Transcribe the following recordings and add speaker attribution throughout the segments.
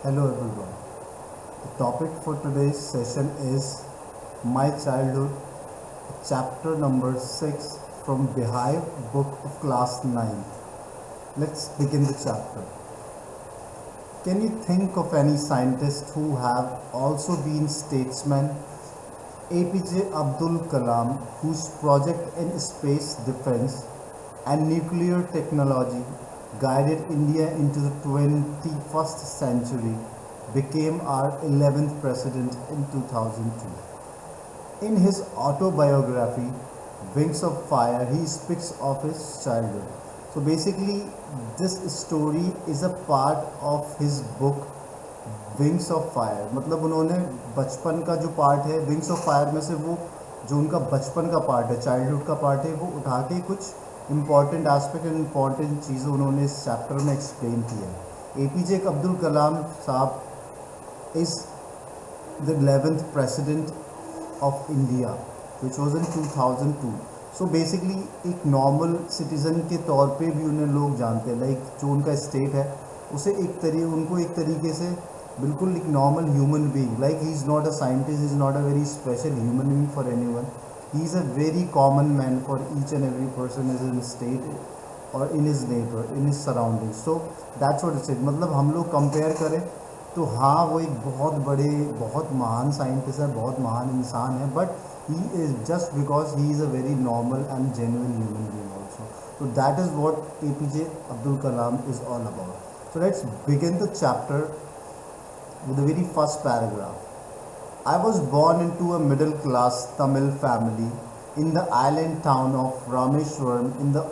Speaker 1: Hello everyone. The topic for today's session is My Childhood, chapter number 6 from Behive Book of Class 9. Let's begin the chapter. Can you think of any scientists who have also been statesmen? APJ Abdul Kalam, whose project in space defense and nuclear technology guided India into the 21st century, became our 11th president in 2002. In his autobiography, Wings of Fire, he speaks of his childhood. So basically, this story is a part of his book wings of fire. मतलब उन्होंने बचपन का जो part है wings of fire में से वो जो उनका बचपन का पार्ट है, चाइल्डहुड का पार्ट है, वो उठा के कुछ इंपॉर्टेंट एस्पेक्ट एंड इंपॉर्टेंट चीज़ें उन्होंने इस चैप्टर में एक्सप्लेन की है. एपीजे अब्दुल कलाम साहब is the 11th president of India which was in 2002. So basically एक नॉर्मल सिटीज़न के तौर पे भी उन्हें लोग जानते हैं. लाइक जो उनका स्टेट है उसे उनको एक तरीके से बिल्कुल एक normal human being, like he is not a scientist, is not a very special human being for anyone. He is a very common man for each and every person is in state or in his neighbour, in his surrounding. So that's what it's it. मतलब हम लोग compare करें तो हाँ, वो एक बहुत महान साइंटिस्ट है, बहुत महान इंसान है, but he is just because he is a very normal and genuine human being also. So that is what APJ Abdul Kalam is all about. So let's begin the chapter with the very first paragraph. I was born into a middle class Tamil family in the island town of Rameshwaram in the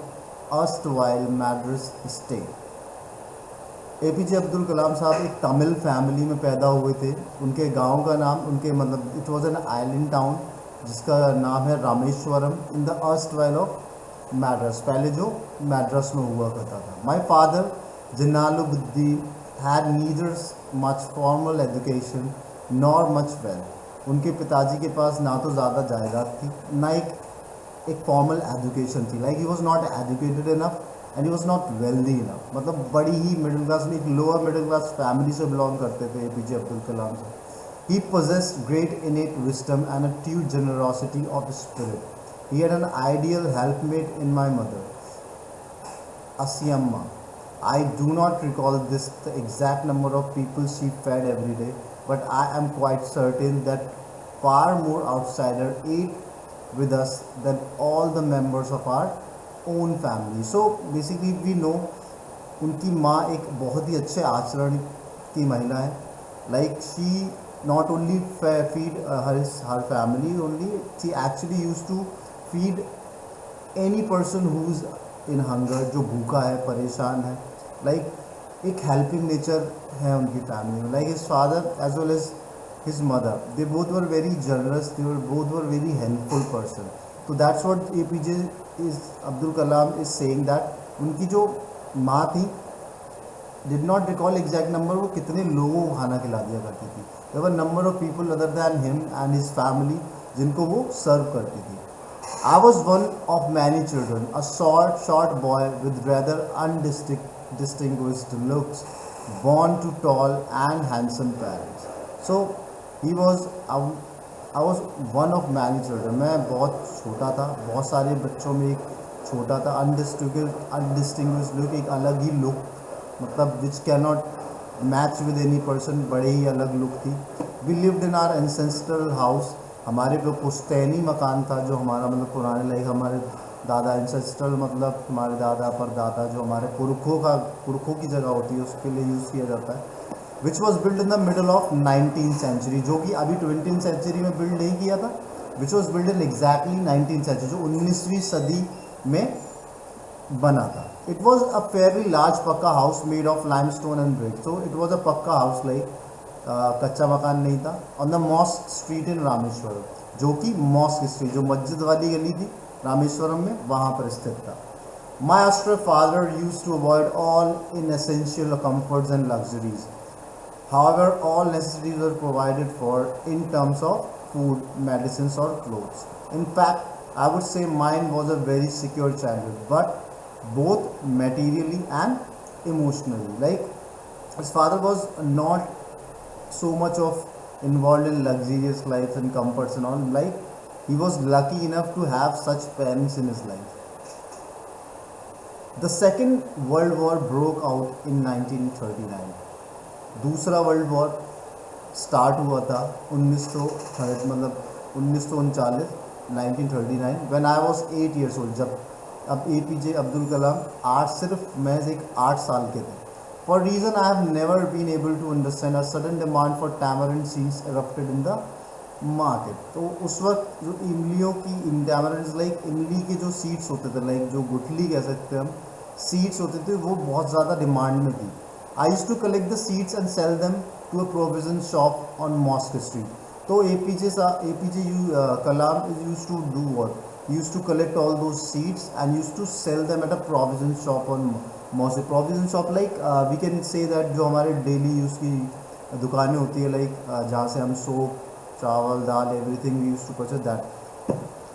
Speaker 1: erstwhile Madras state. APJ Abdul Kalam sahab एक Tamil family में पैदा हुए थे. उनके गांव का नाम it was an island town जिसका नाम है Rameswaram in the erstwhile of Madras, पहले जो मैड्रास में हुआ करता था. My father Jainulabdeen had neither much formal education nor much wealth. उनके पिताजी के पास ना तो ज़्यादा जायदाद थी ना एक फॉर्मल एजुकेशन थी. Like he was not educated enough and he was not wealthy enough. मतलब बड़ी ही मिडिल क्लास, एक लोअर मिडिल क्लास फैमिली से बिलोंग करते थे एपीजे अब्दुल कलाम साहब. He possessed great innate wisdom and a true generosity of spirit. He had an ideal helpmate in my mother, Asiamma. I do not recall the exact number of people she fed every day, but I am quite certain that far more outsiders ate with us than all the members of our own family. So basically we know उनकी माँ एक बहुत ही अच्छे आचरण की महिला है. Like she not only feed her family only, she actually used to feed any person who's in hunger, जो भूखा है, परेशान है. Like एक helping nature है उनकी फैमिली में. Like his father as well as his mother, they both were very generous, both were very helpful person. So that's what APJ Abdul Kalam is saying, that उनकी जो माँ थी, did not recall exact number, वो कितने लोगों को खाना खिला दिया करती थी. There were number of people other than him and his family जिनको वो सर्व करती थी. I was one of many children, a short boy with rather undistinguished looks, born to tall and handsome parents. So he was I was one of many children. मैं बहुत छोटा था, बहुत सारे बच्चों में एक छोटा था. अनडिस्टिंग्विश्ड लुक, एक अलग ही लुक, मतलब which can not match with any person, बड़े ही अलग लुक थी. We lived in our ancestral house. हमारे पे पुश्तैनी मकान था जो हमारा मतलब पुराने, लाइक हमारे दादा एंसेस्ट्रल मतलब हमारे दादा पर दादा जो हमारे पुरखों की जगह होती है उसके लिए यूज़ किया जाता है. Which was build in the middle of 19th century, जो कि अभी 20th सेंचुरी में बिल्ड नहीं किया था. Which was build in exactly 19th century, जो 19वीं सदी में बना था. It was a fairly large pucca house made of limestone and brick. So it was a pucca house, like कच्चा मकान नहीं था. On the mosque street in Rameswaram, जो कि मॉस्क स्ट्रीट, जो मस्जिद वाली गली थी रामेश्वरम में, वहाँ पर स्थित था. My austere father use to avoid all inessential comforts and luxuries. However, all necessities were provided for in terms of food, medicines or clothes. In fact, I would say mine was a very secure childhood, but both materially and emotionally. Like His father was not so much of involved in luxurious lives and comforts and all. Like he was lucky enough to have such parents in his life. The Second World War broke out in 1939. दूसरा world war start हुआ था 1930 मतलब 1939 1939 when I was 8 years old. जब अब APJ Abdul कलाम सिर्फ मैं एक 8 साल के थे. For reason I have never been able to understand a sudden demand for tamarind seeds erupted in the market. तो उस वक्त जो इमलियों की टैमरिंड लाइक इमली के जो सीड्स होते थे, लाइक जो गुठली कह सकते हैं हम, सीड्स होते थे, वो बहुत ज़्यादा डिमांड में थी. I used to collect the seeds and sell them to a provision shop on Mosque Street. So APJ Kalam used to do what? He used to collect all those seeds and used to sell them at a provision shop on Mosque. Provision shop like we can say that जो हमारे daily use की दुकानें होती है, like जहाँ से हम soap, चावल, दाल, everything we used to purchase that.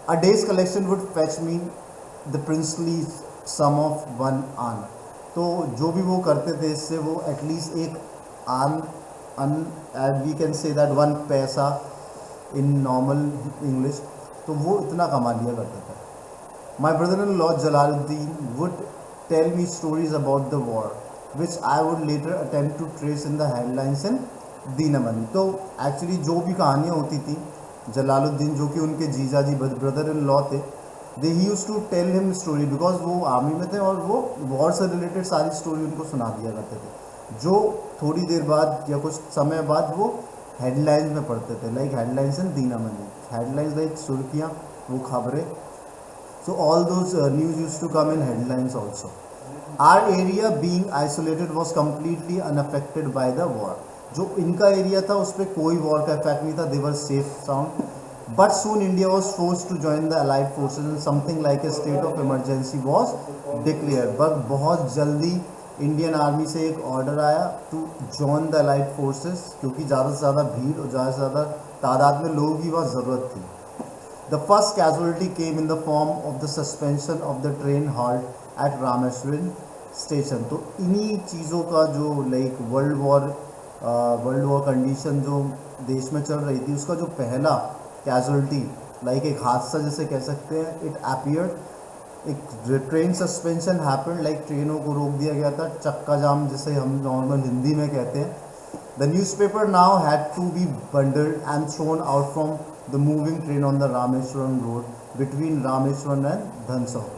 Speaker 1: A day's collection would fetch me the princely sum of 1 ann. तो जो भी वो करते थे इससे वो एटलीस्ट एक वी कैन से दैट 1 पैसा इन नॉर्मल इंग्लिश, तो वो इतना कमा लिया करते थे. My brother in law Jallaluddin would tell me stories about the war which I would later attempt to trace in the headlines in Dinamani. तो एक्चुअली जो भी कहानियाँ होती थी, जलालुद्दीन जो कि उनके जीजा जी ब्रदर इन लॉ थे, they he use to tell him story because वो आर्मी में थे और वो वॉर से रिलेटेड सारी स्टोरी उनको सुना दिया करते थे, जो थोड़ी देर बाद या कुछ समय बाद वो हेडलाइंस में पढ़ते थे. Like headlines in Dinamani, headlines like सुर्खियाँ, वो खबरें. So all those news use to come in headlines also. Our area being isolated was completely unaffected by the war. जो इनका एरिया था उस पर कोई वॉर का इफेक्ट नहीं था. They were safe sound. But soon India was forced to join the Allied forces and something like a state of emergency was declared. But बहुत जल्दी इंडियन आर्मी से एक ऑर्डर आया to join the allied forces, क्योंकि ज़्यादा से ज़्यादा भीड़ और ज़्यादा से ज़्यादा तादाद में लोगों की वहाँ ज़रूरत थी. The first casualty came in the form of the suspension of the train halt at Rameswaram station. तो इन्हीं चीज़ों का जो लाइक वर्ल्ड वॉर कंडीशन जो देश में चल रही थी, उसका जो पहला कैजुअलिटी लाइक एक हादसा जैसे कह सकते हैं, इट अपीयर्ड, एक ट्रेन सस्पेंशन हैपेंड, लाइक ट्रेनों को रोक दिया गया था, चक्का जाम जिसे हम नॉर्मल हिंदी में कहते हैं. The newspaper now had to be bundled and thrown out from the moving train on the Rameswaram road between Rameswaram and Dhanushkodi.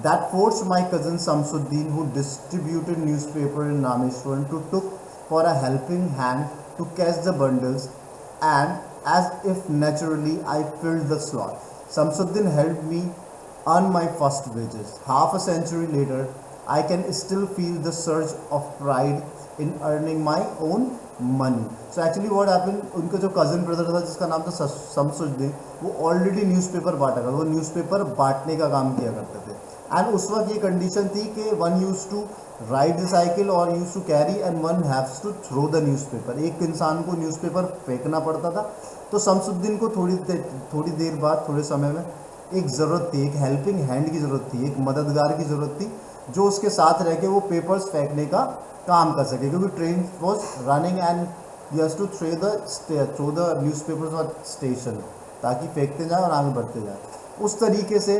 Speaker 1: That forced my cousin Samsuddin who distributed newspaper in Rameswaram to took for a helping hand to catch the bundles and as if naturally I filled the slot. Samsuddin helped me earn my first wages. Half a century later, I can still feel the surge of pride in earning my own money. So actually what happened, उनका जो cousin brother था जिसका नाम था शमसुद्दीन, वो already newspaper बांटा करता, वो न्यूज़पेपर बांटने का काम किया करते थे. एंड उस वक्त ये कंडीशन थी कि one use to ride the cycle और use to carry and one haves to throw the newspaper. एक इंसान को न्यूज़पेपर फेंकना पड़ता था. तो शमसुद्दीन को थोड़ी देर बाद, थोड़े समय में एक ज़रूरत थी, एक हेल्पिंग हैंड की ज़रूरत थी, एक मददगार की ज़रूरत थी जो उसके साथ रह के वो पेपर्स फेंकने का काम कर सके, क्योंकि train was running and you have to throw the newspapers और स्टेशन, ताकि फेंकते जाए और आगे बढ़ते जाए. उस तरीके से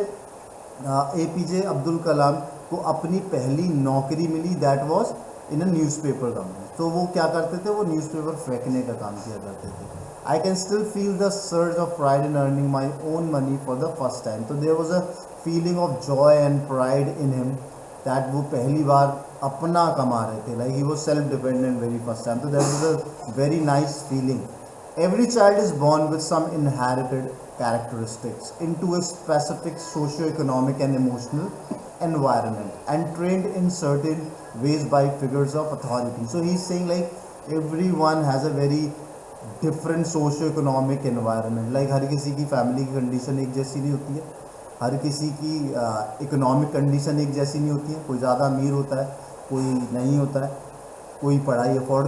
Speaker 1: APJ अब्दुल कलाम को अपनी पहली नौकरी मिली, that was in a newspaper company. तो वो क्या करते थे, वो न्यूज़पेपर फेंकने का काम किया करते थे. I can still feel the surge of pride in earning my own money for the first time. तो there was a feeling of joy and pride in him that वो पहली बार अपना कमा रहे थे, like he was self dependent very first time. तो that was a very nice feeling. Every child is born with some inherited characteristics into a specific socio-economic and emotional environment and trained in certain ways by figures of authority. So he's saying like everyone has a very different socio-economic environment. Like हर किसी की family की condition एक जैसी नहीं होती है, हर किसी की इकोनॉमिक कंडीशन एक जैसी नहीं होती है. कोई ज़्यादा अमीर होता है, कोई नहीं होता है, कोई पढ़ाई अफोर्ड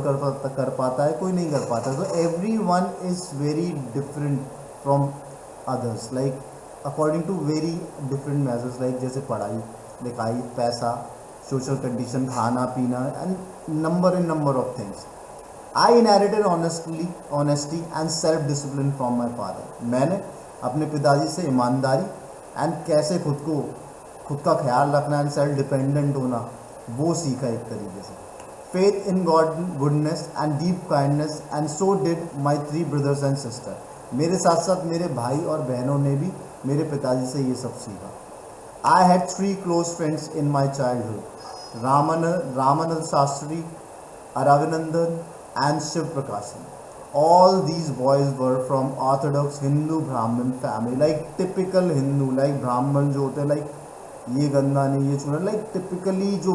Speaker 1: कर पाता है, कोई नहीं कर पाता. तो every one is very different from others, like according to very different measures, like जैसे पढ़ाई, लिखाई, पैसा, social condition, खाना पीना, and number of things. I inherited honesty and self-discipline from my father. मैंने अपने पिताजी से ईमानदारी एंड कैसे खुद का ख्याल रखना एंड सेल्फ डिपेंडेंट होना वो सीखा एक तरीके से. Faith in God, goodness and deep kindness, and so did my 3 brothers and sisters. मेरे साथ साथ मेरे भाई और बहनों ने भी मेरे पिताजी से ये सब सीखा. I had 3 close friends in my childhood. Ramanand Shastri, Aravinandan and Shiv Prakashan. All these boys were from orthodox Hindu Brahmin family, like typical Hindu, like Brahman जो होते हैं, like ये गंदा नहीं ये छूना, like typically जो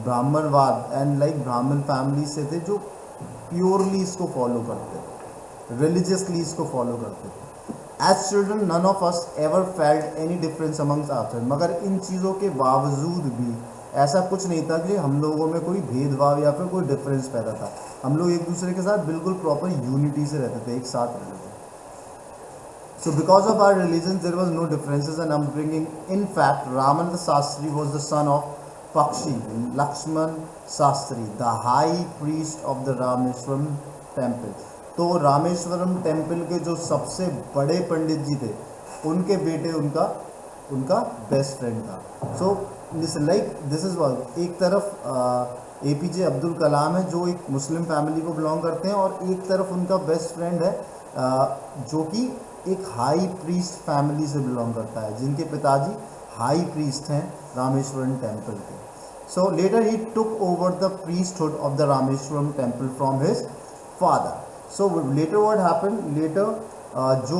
Speaker 1: ब्राह्मणवाद एंड लाइक ब्राह्मण फैमिली से थे जो प्योरली इसको फॉलो करते थे, रिलीजियसली इसको फॉलो करते थे. As children none of us ever felt any difference amongst ourselves. मगर इन चीज़ों के बावजूद भी ऐसा कुछ नहीं था कि हम लोगों में कोई भेदभाव या फिर कोई डिफरेंस पैदा था. हम लोग एक दूसरे के साथ बिल्कुल प्रॉपर यूनिटी से रहते थे, एक साथ रहते थे. So because of our religion there was no differences in upbringing. In fact, Ramananda Shastri was the son of Pakshi Lakshman Shastri, the high priest of the Rameshwaram temple. तो Rameswaram temple के जो सबसे बड़े पंडित जी थे उनके बेटे उनका बेस्ट फ्रेंड था. So this is work. एक तरफ APJ अब्दुल कलाम है जो एक मुस्लिम फैमिली को बिलोंग करते हैं और एक तरफ उनका बेस्ट फ्रेंड है जो कि एक हाई प्रीस्ट फैमिली से बिलोंग करता है, जिनके पिताजी हाई प्रीस्ट हैं रामेश्वरम टेम्पल के. So later he took over the priesthood of the Rameswaram temple from his father. So later what happened, later जो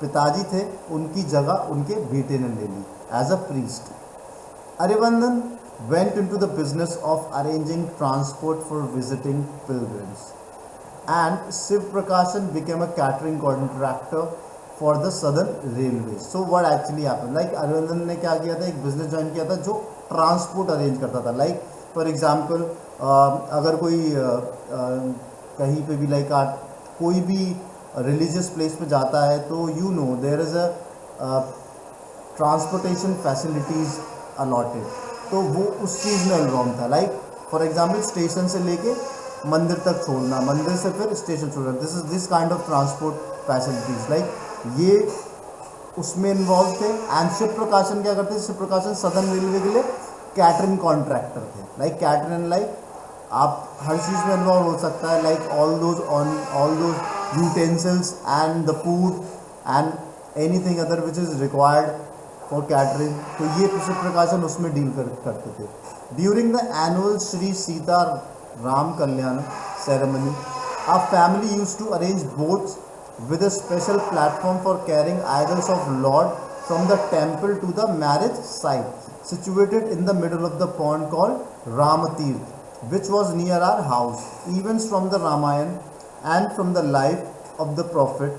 Speaker 1: पिताजी थे उनकी जगह उनके बेटे ने ले ली as a priest. Arivandan went into the business of arranging transport for visiting pilgrims, and Shiv Prakashan became a catering contractor for the Southern Railways. So what actually happened? Like Arivandan ने क्या किया था, एक business join किया था जो transport arrange करता था. Like for example अगर कोई कहीं पे भी like कोई भी religious place पे जाता है तो you know there is a transportation facilities allotted, तो वो उस चीज़ में इन्वॉल्व था. लाइक फॉर एग्जांपल स्टेशन से लेके मंदिर तक छोड़ना, मंदिर से फिर स्टेशन छोड़ना, this kind of transport facilities like ये उसमें इन्वॉल्व थे. एंड शिव प्रकाशन क्या करते थे, शिव प्रकाशन सदर्न रेलवे के लिए कैटरिंग कॉन्ट्रैक्टर थे. लाइक कैटरिंग लाइक आप हर चीज़ में इन्वॉल्व हो सकता है, like all those utensils and the food and anything other which is required for catering. तो ये शिव प्रकाशन उसमें डील करते थे. During the annual Shri Sita Ram Kalyan ceremony a family used to arrange boats with a special platform for carrying idols of Lord from the temple to the marriage site situated in the middle of the pond called Ramatirth, which was near our house. Events from the Ramayana and from the life of the prophet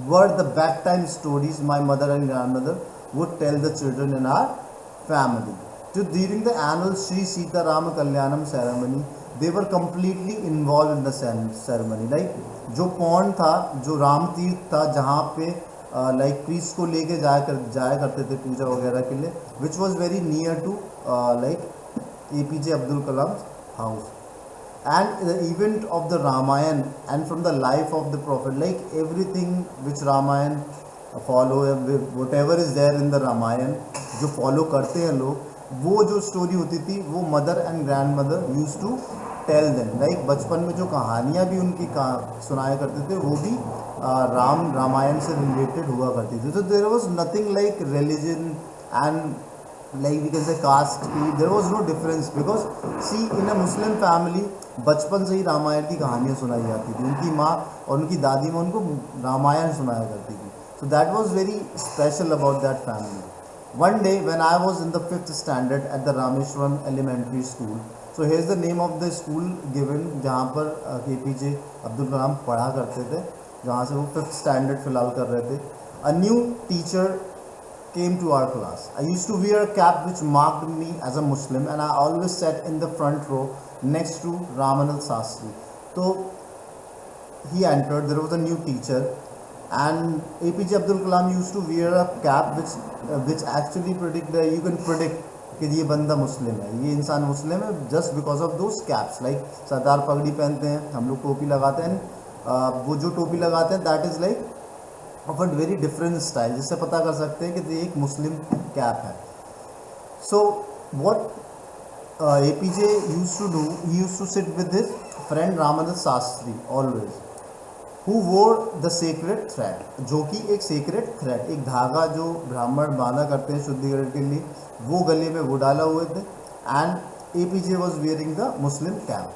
Speaker 1: were the bedtime stories my mother and grandmother would tell the children in our family. So during the annual Sri Sita Rama Kalyanam ceremony, they were completely involved in the ceremony. Like जो pond था, जो राम तीर्थ था जहाँ पे like priest को लेके जाया करते थे पूजा वगैरह के लिए, which was very near to like APJ Abdul Kalam house. And the event of the Ramayana and from the life of the prophet, like everything which Ramayana follow, whatever is there in the Ramayana जो follow करते हैं लोग, वो जो story होती थी वो mother and grand mother use to tell them. Like बचपन में जो कहानियाँ भी उनकी सुनाया करते थे वो भी रामायण से रिलेटेड हुआ करती थी. तो there was nothing like religion and like we can say caste, there was no difference because see in a Muslim family बचपन से ही रामायण की कहानियाँ सुनाई जाती थी. उनकी माँ और उनकी दादी माँ उनको रामायण सुनाया करती थी. So that was very special about that family. One day when I was in the 5th standard at the Rameshwaram Elementary School, so here's the name of the school given जहाँ पर APJ अब्दुल कलाम पढ़ा करते थे, जहाँ से वो 5th standard फिलहाल कर रहे थे. A new teacher came to our class. I used to wear a cap which marked me as a Muslim and I always sat in the front row next to Ramanand Shastri. So he entered, there was a new teacher and APJ Abdul Kalam used to wear a cap which actually you can predict कि ये बंदा मुस्लिम है, ये इंसान Muslim है, just because of those caps. Like सरदार पगड़ी पहनते हैं, हम लोग टोपी लगाते हैं, वो जो टोपी लगाते हैं that is like of a very different style, जिससे पता कर सकते हैं कि ये एक मुस्लिम कैप है। So what APJ used to do, he used to sit with his friend Ramanand Sastri always, who wore the sacred thread, जो कि एक sacred thread, एक धागा जो ब्राह्मण बांधा करते हैं शुद्धिकरण के लिए, वो गले में वो डाला हुए थे। And APJ was wearing the Muslim cap.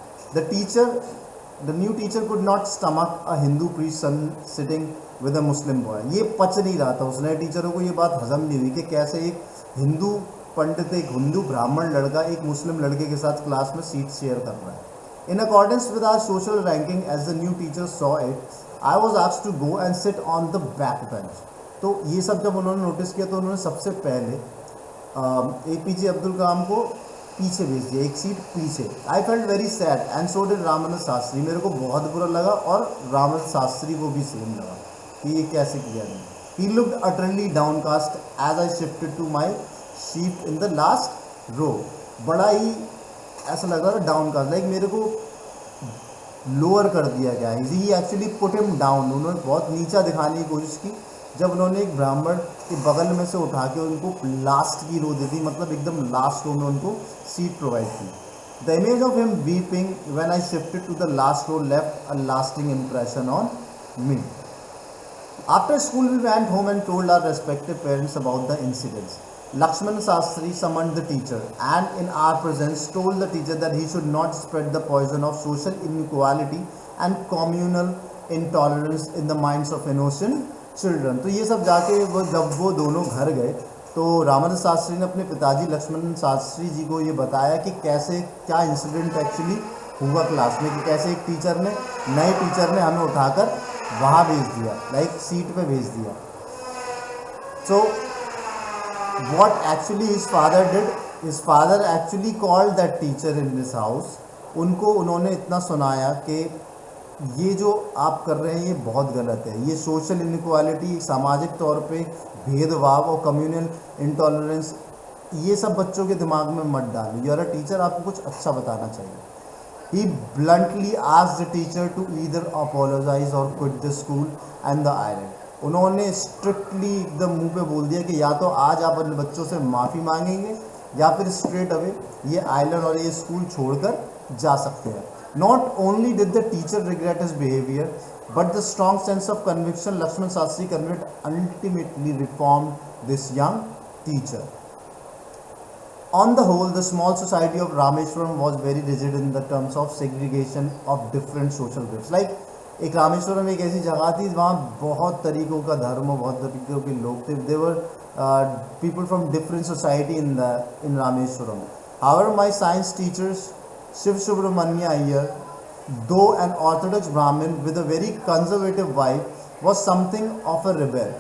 Speaker 1: The new teacher could not stomach a Hindu priest son sitting with a Muslim boy. ये पच नहीं रहा था, उस नए टीचरों को ये बात हजम नहीं हुई कि कैसे एक हिंदू पंडित, एक हिंदू ब्राह्मण लड़का एक मुस्लिम लड़के के साथ क्लास में सीट शेयर कर रहा है। In accordance with our social ranking as the new teacher saw it, I was asked to go and sit on the back bench. तो ये सब जब उन्होंने नोटिस किया तो उन्होंने सबसे पहले APJ अब्दुल कलाम को पीछे भेज दिया, एक सीट पीछे। I felt very sad and so did Ramanand Shastri. मेरे को बहुत बुरा लगा और रामानंद शास्त्री को भी सेम लगा कि ये कैसे किया नहीं। He looked utterly downcast as I shifted to my seat in the last row. बड़ा ही ऐसा लग रहा था डाउनकास्ट, लाइक मेरे को लोअर कर दिया गया। ही एक्चुअली पुट हिम डाउन, उन्होंने बहुत नीचा दिखाने की कोशिश की जब उन्होंने एक ब्राह्मण के बगल में से उठा के उनको लास्ट की रो दे दी, मतलब एकदम लास्ट रो में उनको सीट प्रोवाइड की। The image of him weeping when I shifted to the last row left a lasting impression on me. After school we went home and told our respective parents about the incidents. Lakshman Sastri summoned the teacher and in our presence told the teacher that he should not spread the poison of social inequality and communal intolerance in the minds of innocent children. तो ये सब जाके जब वो दोनों घर गए तो रामानंद शास्त्री ने अपने पिताजी लक्ष्मण शास्त्री जी को ये बताया कि कैसे क्या इंसिडेंट एक्चुअली हुआ क्लास में, कि कैसे एक टीचर ने, नए टीचर ने हमें उठाकर वहाँ भेज दिया, लाइक सीट पे भेज दिया। So what actually his father did, his father actually called that teacher in his house. उनको उन्होंने इतना सुनाया कि ये जो आप कर रहे हैं ये बहुत गलत है, ये सोशल इनइक्वालिटी, सामाजिक तौर पे भेदभाव और कम्युनल इंटॉलरेंस, ये सब बच्चों के दिमाग में मत डालें। यू आर अ टीचर, आपको कुछ अच्छा बताना चाहिए। He bluntly asked the teacher to either apologize or quit the school and the island. उन्होंने स्ट्रिक्टली एकदम मुंह पे बोल दिया कि या तो आज आप अपने बच्चों से माफ़ी मांगेंगे या फिर स्ट्रेट अवे ये आइलैंड और ये स्कूल छोड़कर जा सकते हैं। Not only did the teacher regret his behaviour but the strong sense of conviction Lakshman Sastri convert ultimately reform this young teacher. On the whole, the small society of Rameshwaram was very rigid in the terms of segregation of different social groups. Like एक रामेश्वरम एक ऐसी जगह थी वहाँ बहुत तरीक़ों का धर्म, बहुत तरीक़ों के लोग थे। They were people from different society in Rameswaram. However my science teachers Shiva Subramania Iyer, though an orthodox Brahmin with a very conservative wife, was something of a rebel.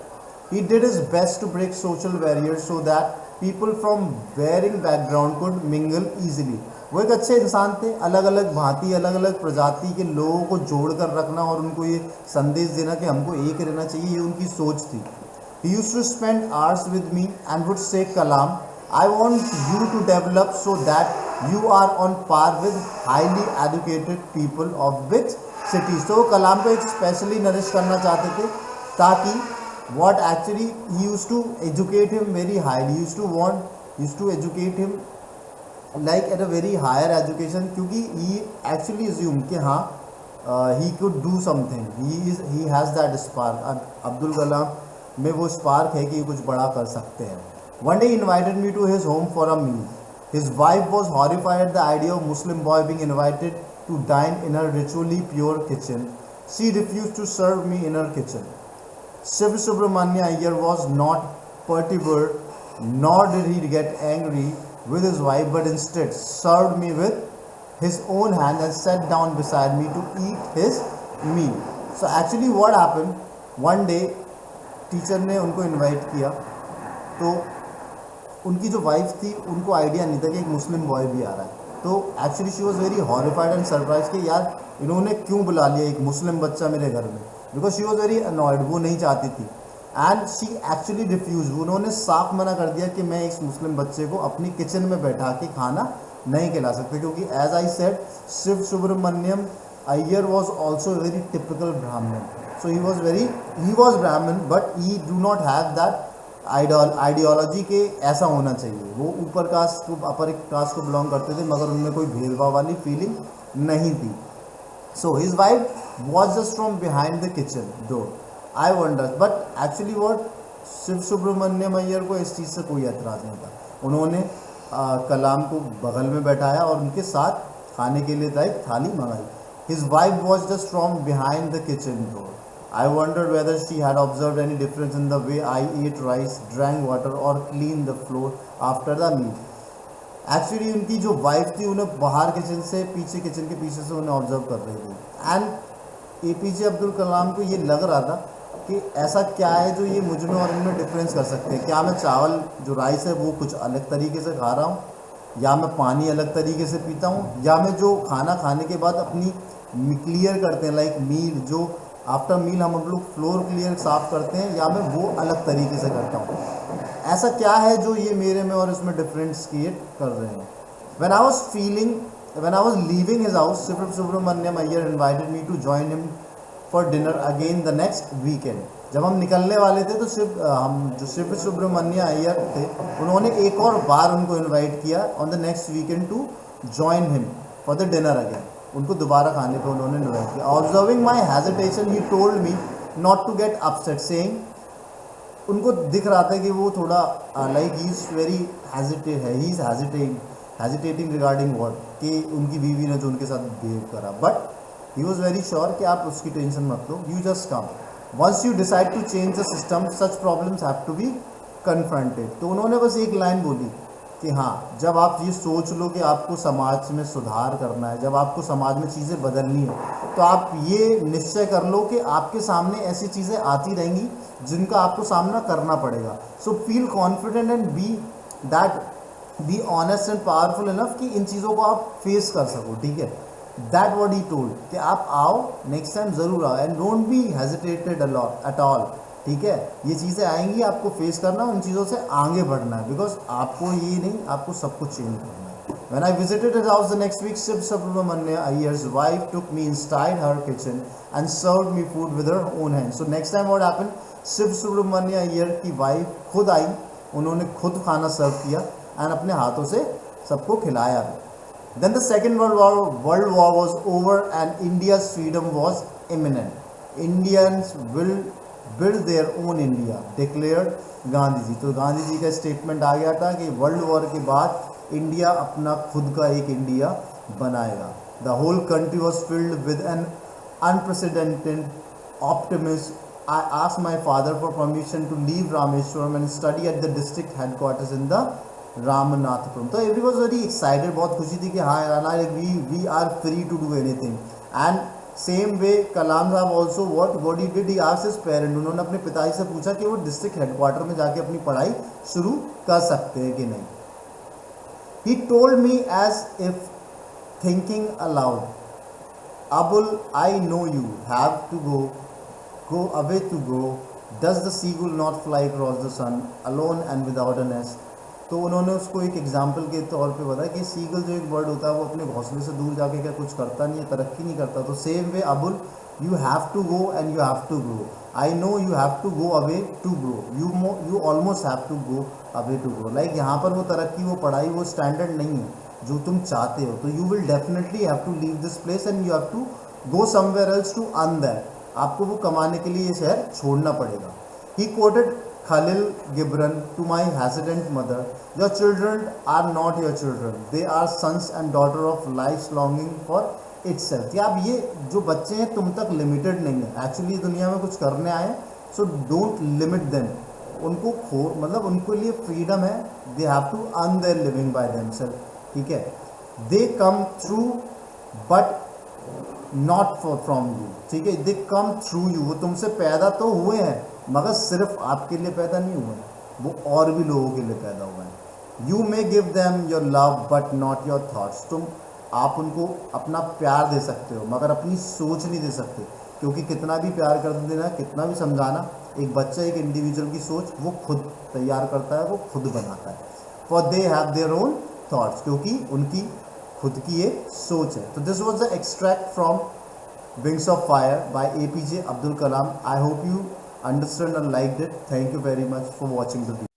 Speaker 1: He did his best to break social barriers so that people from varying background could mingle easily. वो एक अच्छे इंसान थे, अलग अलग भांति, अलग अलग प्रजाति के लोगों को जोड़ कर रखना और उनको ये संदेश देना कि हमको एक रहना चाहिए, ये उनकी सोच थी। He used to spend hours with me and would say, Kalam, I want you to develop so that you are on par with highly educated people of which cities. तो कलाम को एक स्पेशली नरिश करना चाहते थे ताकि what actually he used to educate him very highly, used to educate him like at a very higher education, क्योंकि he actually assumed कि हाँ he could do something, he has that spark. Abdul Kalam में वो spark है कि ये कुछ बड़ा कर सकते हैं। One day he invited me to his home for a meal. His wife was horrified at the idea of Muslim boy being invited to dine in her ritually pure kitchen. She refused to serve me in her kitchen. Shiv Subramanya Iyer was not perturbed, nor did he get angry with his wife, but instead served me with his own hand and sat down beside me to eat his meal. So actually what happened, one day teacher ने उनको invite किया तो उनकी जो wife थी उनको idea नहीं था कि एक मुस्लिम बॉय भी आ रहा है। तो actually she was very horrified and surprise कि यार इन्होंने क्यों बुला लिया एक मुस्लिम बच्चा मेरे घर में, because she was very annoyed, वो नहीं चाहती थी। एंड शी एक्चुअली रिफ्यूज, उन्होंने साफ मना कर दिया कि मैं इस मुस्लिम बच्चे को अपनी किचन में बैठा के खाना नहीं खिला सकते, क्योंकि as I said Shiv Subramaniam Iyer was also very typical Brahmin. So he was Brahmin but he do not have that ideology के ऐसा होना चाहिए. वो ऊपर कास्ट को अपर कास्ट को बिलोंग करते थे, मगर उनमें कोई भेदभाव वाली फीलिंग नहीं थी. So his wife was just from behind the kitchen door. I wonder, but actually what, Shiv Subramaniam Iyer को इस चीज़ से कोई एतराज़ नहीं था. उन्होंने कलाम को बगल में बैठाया और उनके साथ खाने के लिए एक थाली मंगाई. His wife was just from behind the kitchen door. I wondered whether she had observed any difference in the way I ate rice, drank water or cleaned the floor after the meal. Actually उनकी जो wife थी उन्हें बाहर kitchen से पीछे, kitchen के पीछे से उन्हें ऑब्जर्व कर रही थी. एंड APJ अब्दुल कलाम को ये लग रहा था कि ऐसा क्या है जो ये मुझ में और इनमें डिफरेंस कर सकते हैं. क्या मैं चावल जो राइस है वो कुछ अलग तरीके से खा रहा हूँ, या मैं पानी अलग तरीके से पीता हूँ, या मैं जो खाना खाने के बाद अपनी क्लियर करते हैं लाइक मील, जो आफ्टर मील हम लोग फ्लोर क्लियर साफ करते हैं, या मैं वो अलग तरीके से करता हूँ. ऐसा क्या है जो ये मेरे में और इसमें डिफरेंस क्रिएट कर रहे हैं. When I was leaving his house, Shiv Subramaniam Iyer invited me to join him for dinner again the next weekend. जब हम निकलने वाले थे तो शिव सुब्रमण्यम अय्यर थे, उन्होंने एक और बार उनको इन्वाइट किया on the next weekend to join him for the dinner again. उनको दोबारा खाने पे उन्होंने इन्वाइट किया. Observing my hesitation he told me not to get upset, saying, उनको दिख रहा था कि वो थोड़ा like he is very he is hesitating regarding what, कि उनकी बीवी ने जो उनके साथ बिहेव करा. But he was very sure कि आप उसकी टेंशन मत लो, you just come. Once you decide to change the system such problems have to be confronted. तो उन्होंने बस एक लाइन बोली कि हाँ, जब आप ये सोच लो कि आपको समाज में सुधार करना है, जब आपको समाज में चीज़ें बदलनी है, तो आप ये निश्चय कर लो कि आपके सामने ऐसी चीज़ें आती रहेंगी जिनका आपको सामना करना पड़ेगा. So feel confident and be honest and powerful enough कि इन चीज़ों को आप फेस कर सको. ठीक है, दैट व्हाट ही टोल्ड कि आप आओ, नेक्स्ट टाइम ज़रूर आओ, and don't be hesitated at all. ठीक है, ये चीज़ें आएंगी, आपको फेस करना, उन चीज़ों से आगे बढ़ना है, बिकॉज आपको ये नहीं, आपको सब कुछ चेंज करना है. When I visited his house the next week, Shiv Subramanya Iyengar's wife took me inside her kitchen and served me food with her own hands. So next time what happened, Shiv Subramania Iyer की wife खुद आई, उन्होंने खुद खाना सर्व किया and अपने हाथों से सबको खिलाया भी. Then the second world war was over and India's freedom was imminent. Indians will build their own India, declared Gandhi ji. तो गांधी जी का स्टेटमेंट आ गया था कि वर्ल्ड वॉर के बाद इंडिया अपना खुद का एक इंडिया बनाएगा. The whole country was filled with an unprecedented optimism. I asked my father for permission to leave Rameshwaram and study at the district headquarters in the Ramanathapuram. So everyone was very excited, बहुत खुशी थी कि हाँ यार, we are free to do anything. And same way कलाम साहब also what he did, he asked his parent, उन्होंने अपने पिताजी से पूछा कि वो डिस्ट्रिक्ट हेडक्वार्टर में जाके अपनी पढ़ाई शुरू कर सकते हैं कि नहीं. He told me as if thinking aloud, Abul, I know you have to go away to go. Does the seagull not fly across the sun alone and without a nest? तो उन्होंने उसको एक एग्जाम्पल के तौर पे बताया कि seagull जो एक बर्ड होता है वो अपने घोंसले से दूर जाके क्या कुछ करता नहीं है, तरक्की नहीं करता. तो same way Abul, you have to go and you have to grow. I know you have to go away to grow. You almost have to go away to grow. Like यहाँ पर वो तरक्की, वो पढ़ाई, वो स्टैंडर्ड नहीं है जो तुम चाहते हो. तो you will definitely have to leave this place and you have to go somewhere else to earn that. आपको वो कमाने के लिए ये शहर छोड़ना पड़ेगा. He quoted Khalil Gibran to my hesitant mother, your children are not your children, they are sons and daughter of life's longing for itself. कि आप ये जो बच्चे हैं तुम तक लिमिटेड नहीं है, एक्चुअली दुनिया में कुछ करने आए, सो डोंट लिमिट देम. उनको मतलब उनको लिए फ्रीडम है, they have to earn their living by themselves. ठीक है, they come through but not from you. ठीक है, दे कम थ्रू यू. वो तुमसे पैदा तो हुए हैं मगर सिर्फ आपके लिए पैदा नहीं हुए, वो और भी लोगों के लिए पैदा हुए हैं. You may give them your love but not your thoughts. आप उनको अपना प्यार दे सकते हो मगर अपनी सोच नहीं दे सकते. क्योंकि कितना भी प्यार कर देना, कितना भी समझाना, एक बच्चा एक इंडिविजुअल की सोच वो खुद तैयार करता है, वो खुद बनाता है। For they have their own thoughts, क्योंकि उनकी खुद की एक सोच है। तो this was the extract from wings of fire bye APJ Abdul Kalam. I hope you understood and liked it. Thank you very much for watching the video.